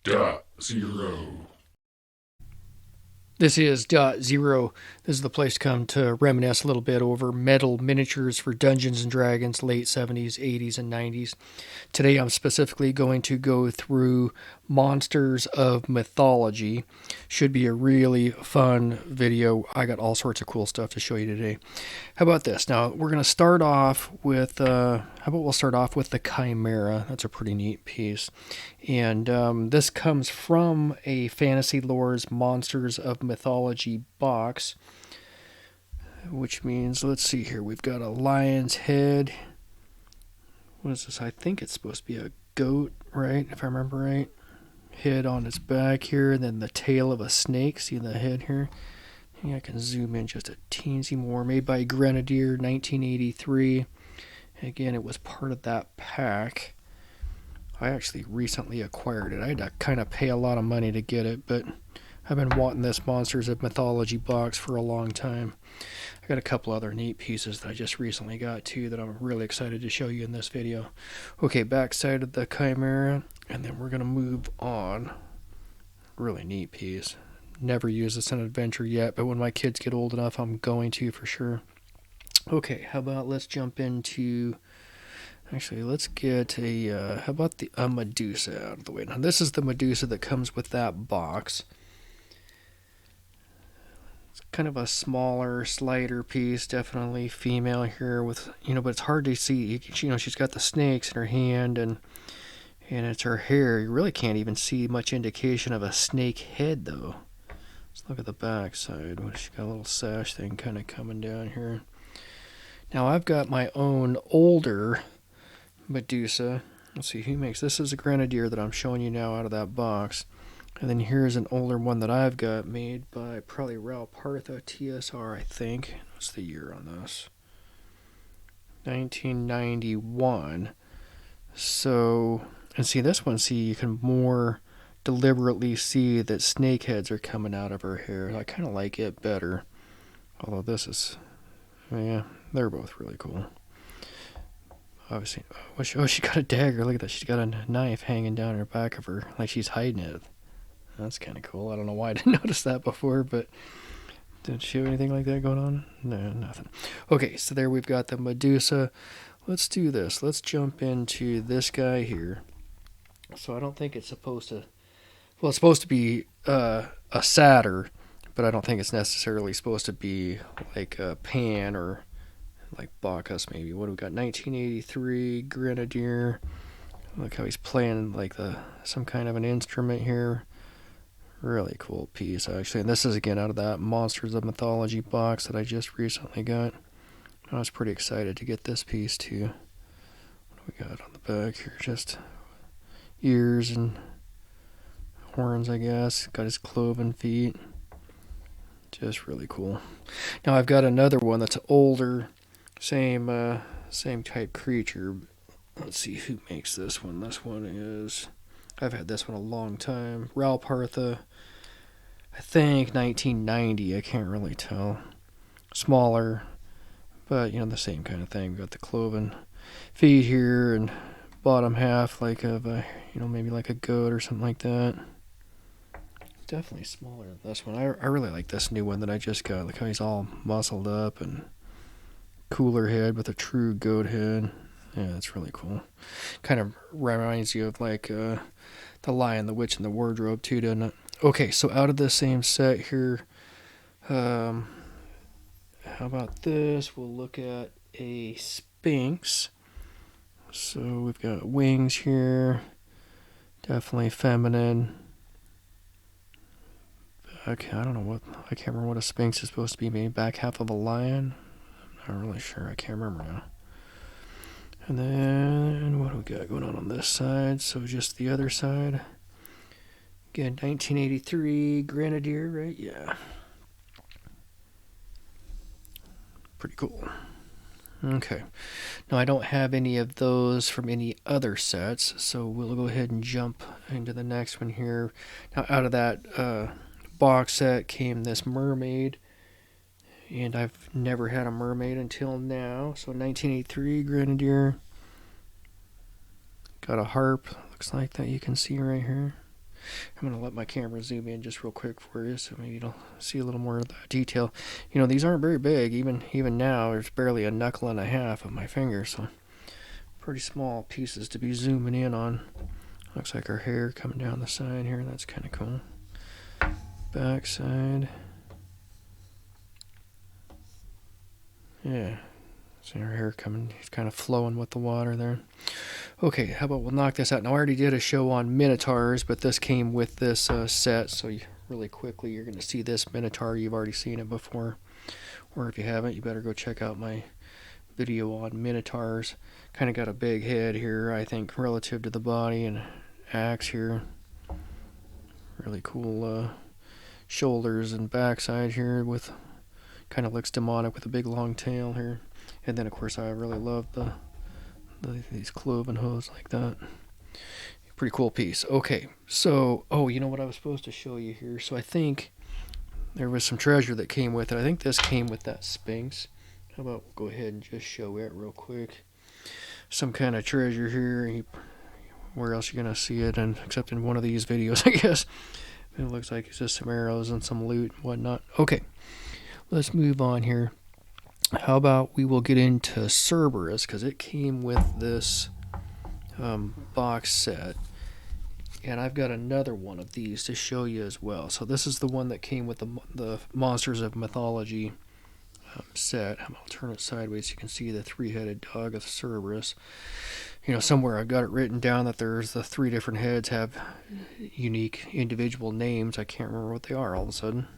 .0. This is Dot Zero. This is the place to come to reminisce a little bit over metal miniatures for Dungeons and Dragons, late 70s, 80s, and 90s. Today I'm specifically going to go through Monsters of Mythology. Should be a really fun video. I got all sorts of cool stuff to show you today. How about this? Now we're going to start off with, we'll start off with the chimera. That's a pretty neat piece. And this comes from a Fantasy Lore's Monsters of Mythology box, which means, let's see here, we've got a lion's head. What is this? I think it's supposed to be a goat, right? If I remember right. Head on its back here, and then the tail of a snake. See the head here? I think I can zoom in just a teensy more. Made by Grenadier, 1983. Again, it was part of that pack. I actually recently acquired it. I had to kind of pay a lot of money to get it, but I've been wanting this Monsters of Mythology box for a long time. I got a couple other neat pieces that I just recently got too that I'm really excited to show you in this video. Okay, backside of the chimera, and then we're going to move on. Really neat piece. Never used this in adventure yet, but when my kids get old enough, I'm going to for sure. Okay, how about let's jump into... Actually, let's get a... how about a medusa out of the way. Now, this is the medusa that comes with that box. Kind of a smaller, slighter piece, definitely female here with, but it's hard to see. She's got the snakes in her hand and it's her hair. You really can't even see much indication of a snake head though. Let's look at the back side. She's got a little sash thing kind of coming down here. Now I've got my own older medusa. Let's see who makes this. Is a Grenadier that I'm showing you now out of that box. And then here's an older one that I've got made by probably Partha TSR, I think. What's the year on this? 1991. So, and see this one, you can more deliberately see that snake heads are coming out of her hair. I kind of like it better. Although this is, yeah, they're both really cool. Obviously, she got a dagger. Look at that. She's got a knife hanging down her back of her, like she's hiding it. That's kind of cool. I don't know why I didn't notice that before, but did she have anything like that going on? No, nothing. Okay, so there we've got the Medusa. Let's do this. Let's jump into this guy here. So I don't think it's supposed to... Well, it's supposed to be a satyr, but I don't think it's necessarily supposed to be like a Pan or like Bacchus maybe. What do we got? 1983 Grenadier. Look how he's playing like some kind of an instrument here. Really cool piece, actually. And this is, again, out of that Monsters of Mythology box that I just recently got. I was pretty excited to get this piece, too. What do we got on the back here? Just ears and horns, I guess. Got his cloven feet. Just really cool. Now, I've got another one that's older. Same type creature. Let's see who makes this one. This one is... I've had this one a long time. Partha, I think 1990. I can't really tell. Smaller, but the same kind of thing. We've got the cloven feet here and bottom half like of a, maybe like a goat or something like that. Definitely smaller than this one. I really like this new one that I just got. Look how he's all muscled up and cooler head with a true goat head. Yeah, that's really cool. Kind of reminds you of like The Lion, the Witch, and the Wardrobe too, doesn't it? Okay, so out of the same set here, how about this? We'll look at a sphynx. So we've got wings here. Definitely feminine. Okay, I don't know what... I can't remember what a sphynx is supposed to be. Maybe back half of a lion? I'm not really sure. I can't remember now. And then, what do we got going on this side? So just the other side. Again, 1983 Grenadier, right? Yeah. Pretty cool. Okay. Now, I don't have any of those from any other sets, so we'll go ahead and jump into the next one here. Now, out of that box set came this mermaid. And I've never had a mermaid until now. So 1983 Grenadier. Got a harp. Looks like that you can see right here. I'm going to let my camera zoom in just real quick for you so maybe you'll see a little more of that detail. You know, these aren't very big. Even now, there's barely a knuckle and a half of my finger, so pretty small pieces to be zooming in on. Looks like her hair coming down the side here. That's kind of cool. Back side. Yeah. See her hair coming, it's kind of flowing with the water there. Okay, how about we'll knock this out. Now, I already did a show on minotaurs, but this came with this set, so really quickly you're going to see this minotaur. You've already seen it before, or if you haven't, you better go check out my video on minotaurs. Kind of got a big head here, I think, relative to the body, and axe here. Really cool shoulders and backside here, with kind of looks demonic with a big long tail here. And then, of course, I really love these cloven hooves like that. Pretty cool piece. Okay, so, you know what I was supposed to show you here? So I think there was some treasure that came with it. I think this came with that sphynx. How about we'll go ahead and just show it real quick. Some kind of treasure here. Where else are you going to see it? Except in one of these videos, I guess. It looks like it's just some arrows and some loot and whatnot. Okay, let's move on here. How about we will get into Cerberus, because it came with this box set. And I've got another one of these to show you as well. So this is the one that came with the Monsters of Mythology set. I'll turn it sideways so you can see the three-headed dog of Cerberus. You know, somewhere I've got it written down that there's the three different heads have unique individual names. I can't remember what they are all of a sudden.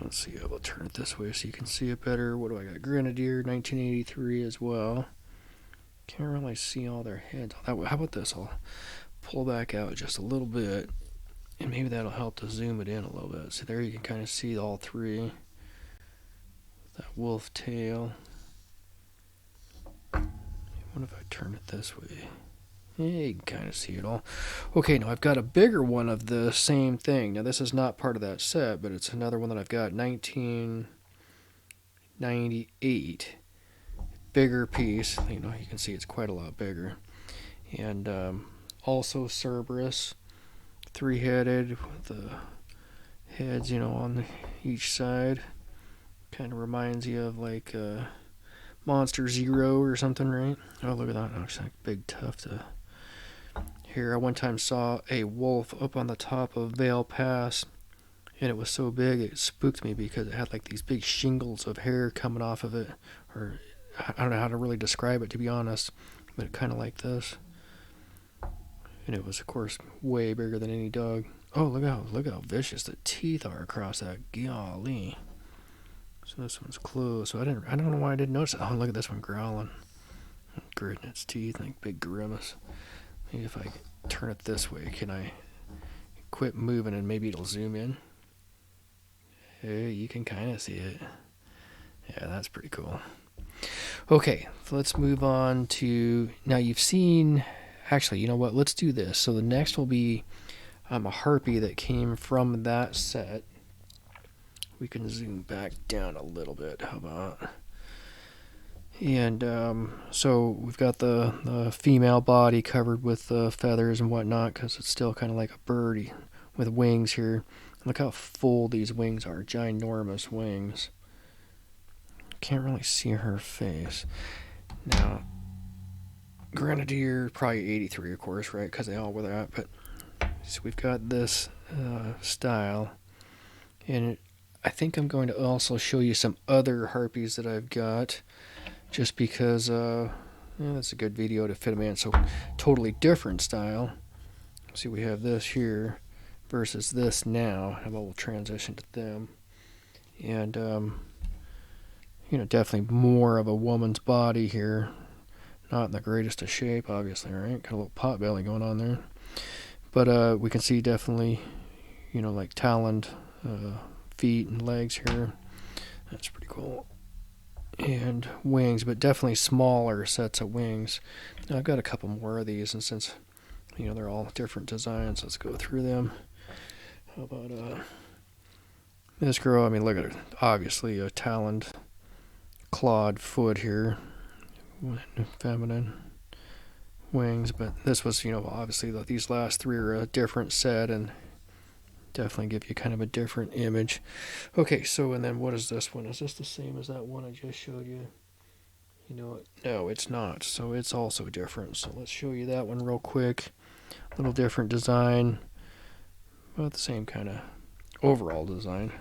Let's see, I will turn it this way so you can see it better. What do I got? Grenadier, 1983 as well. Can't really see all their heads. How about this? I'll pull back out just a little bit, and maybe that'll help to zoom it in a little bit. So there you can kind of see all three. That wolf tail. What if I turn it this way? Yeah, you can kind of see it all. Okay, now I've got a bigger one of the same thing. Now, this is not part of that set, but it's another one that I've got, 1998. Bigger piece. You know, you can see it's quite a lot bigger. And also Cerberus, three-headed with the heads, you know, on each side. Kind of reminds you of like Monster Zero or something, right? Oh, look at that. Looks like big tuft of hair. I one time saw a wolf up on the top of Vale Pass, and it was so big it spooked me because it had like these big shingles of hair coming off of it. Or I don't know how to really describe it, to be honest, but kind of like this. And it was, of course, way bigger than any dog. Oh, look how vicious the teeth are across that. Golly. So this one's closed. So I don't know why I didn't notice it. Oh, look at this one growling, gritting its teeth, like big grimace. Maybe if I turn it this way, can I quit moving and maybe it'll zoom in? Hey, you can kind of see it. Yeah, that's pretty cool. Okay, so let's move on to, now you've seen, actually, you know what, let's do this. So the next will be a harpy that came from that set. We can zoom back down a little bit, how about? And so we've got the female body covered with feathers and whatnot, because it's still kind of like a bird with wings here. Look how full these wings are, ginormous wings. Can't really see her face. Now, Grenadier, probably 83, of course, right? Because they all wear that. But so we've got this style, and I think I'm going to also show you some other harpies that I've got, just because that's a good video to fit them in. So totally different style. See, we have this here versus this now. How about we'll transition to them? And you know, definitely more of a woman's body here. Not in the greatest of shape, obviously, right? Got a little pot belly going on there. But we can see definitely, you know, like taloned feet and legs here. That's pretty cool. And wings, but definitely smaller sets of wings. Now, I've got a couple more of these, and since, you know, they're all different designs, let's go through them. How about this girl? I mean, look at her. Obviously a taloned, clawed foot here. Feminine. wings, but this was, obviously these last three are a different set and definitely give you kind of a different image. Okay, so and then what is this one? Is this the same as that one I just showed you? No, it's not. So it's also different. So let's show you that one real quick. A little different design, about the same kind of overall design,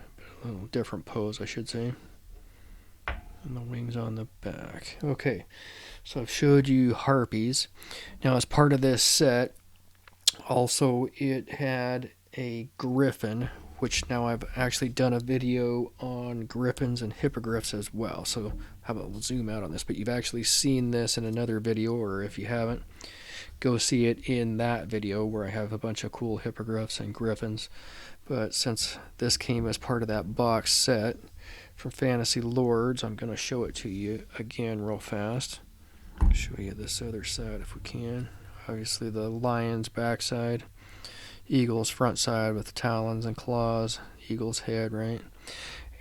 but a little different pose, I should say. And the wings on the back. Okay, so I've showed you harpies. Now, as part of this set, also it had a griffin, which now I've actually done a video on griffins and hippogriffs as well. So how about we'll zoom out on this, but you've actually seen this in another video, or if you haven't, go see it in that video where I have a bunch of cool hippogriffs and griffins. But since this came as part of that box set from Fantasy Lords, I'm going to show it to you again real fast. Show you this other side if we can. Obviously the lion's backside, eagle's front side with talons and claws, eagle's head, right?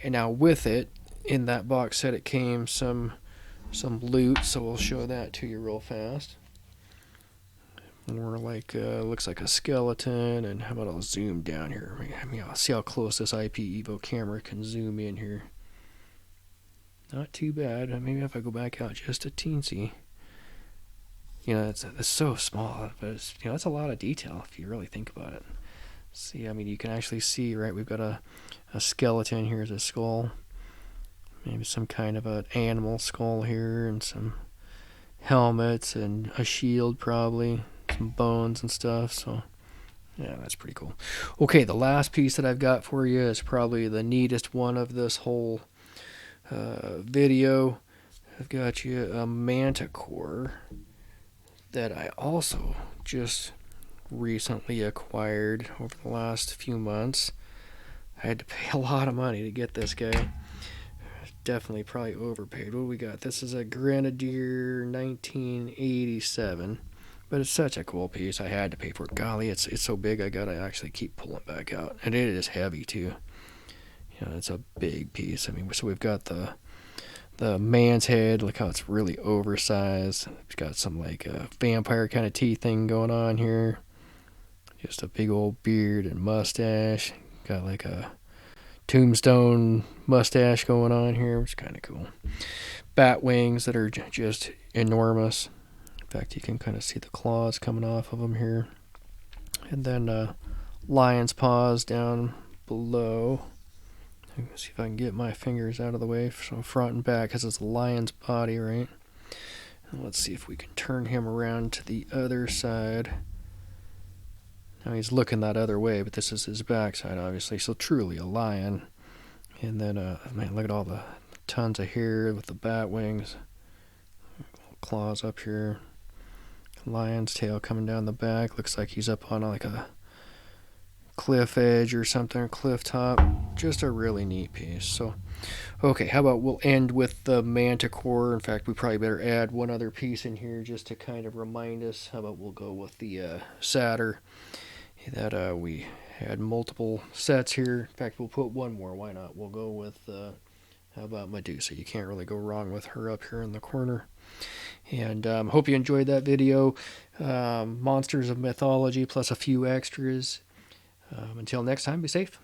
And now with it, in that box set, it came some loot, so we'll show that to you real fast. More like, looks like a skeleton, and how about I'll zoom down here. I'll see how close this IP Evo camera can zoom in here. Not too bad. Maybe if I go back out just a teensy. It's so small, but it's a lot of detail if you really think about it. See, you can actually see, right, we've got a skeleton. Here's a skull. Maybe some kind of an animal skull here, and some helmets, and a shield probably. Some bones and stuff, so yeah, that's pretty cool. Okay, the last piece that I've got for you is probably the neatest one of this whole video. I've got you a manticore that I also just recently acquired over the last few months. I had to pay a lot of money to get this guy. Definitely probably overpaid. What we got? This is a Grenadier 1987. But it's such a cool piece. I had to pay for it. Golly, it's so big I gotta actually keep pulling it back out. And it is heavy too. It's a big piece. So we've got the man's head. Look how it's really oversized. It's got some like vampire kind of teeth thing going on here. Just a big old beard and mustache. Got like a tombstone mustache going on here, which is kind of cool. Bat wings that are just enormous. In fact, you can kind of see the claws coming off of them here. And then lion's paws down below. Let's see if I can get my fingers out of the way, so front and back, because it's a lion's body, right? And let's see if we can turn him around to the other side. Now he's looking that other way, but this is his backside, obviously. So truly a lion. And then, man, look at all the tons of hair with the bat wings. Claws up here. Lion's tail coming down the back. Looks like he's up on like a cliff edge or something, cliff top. Just a really neat piece. So, okay, how about we'll end with the manticore. In fact, we probably better add one other piece in here just to kind of remind us. How about we'll go with the satyr. That we had multiple sets here. In fact, we'll put one more. Why not? We'll go with, how about Medusa? You can't really go wrong with her up here in the corner. And hope you enjoyed that video. Monsters of mythology plus a few extras. Until next time, be safe.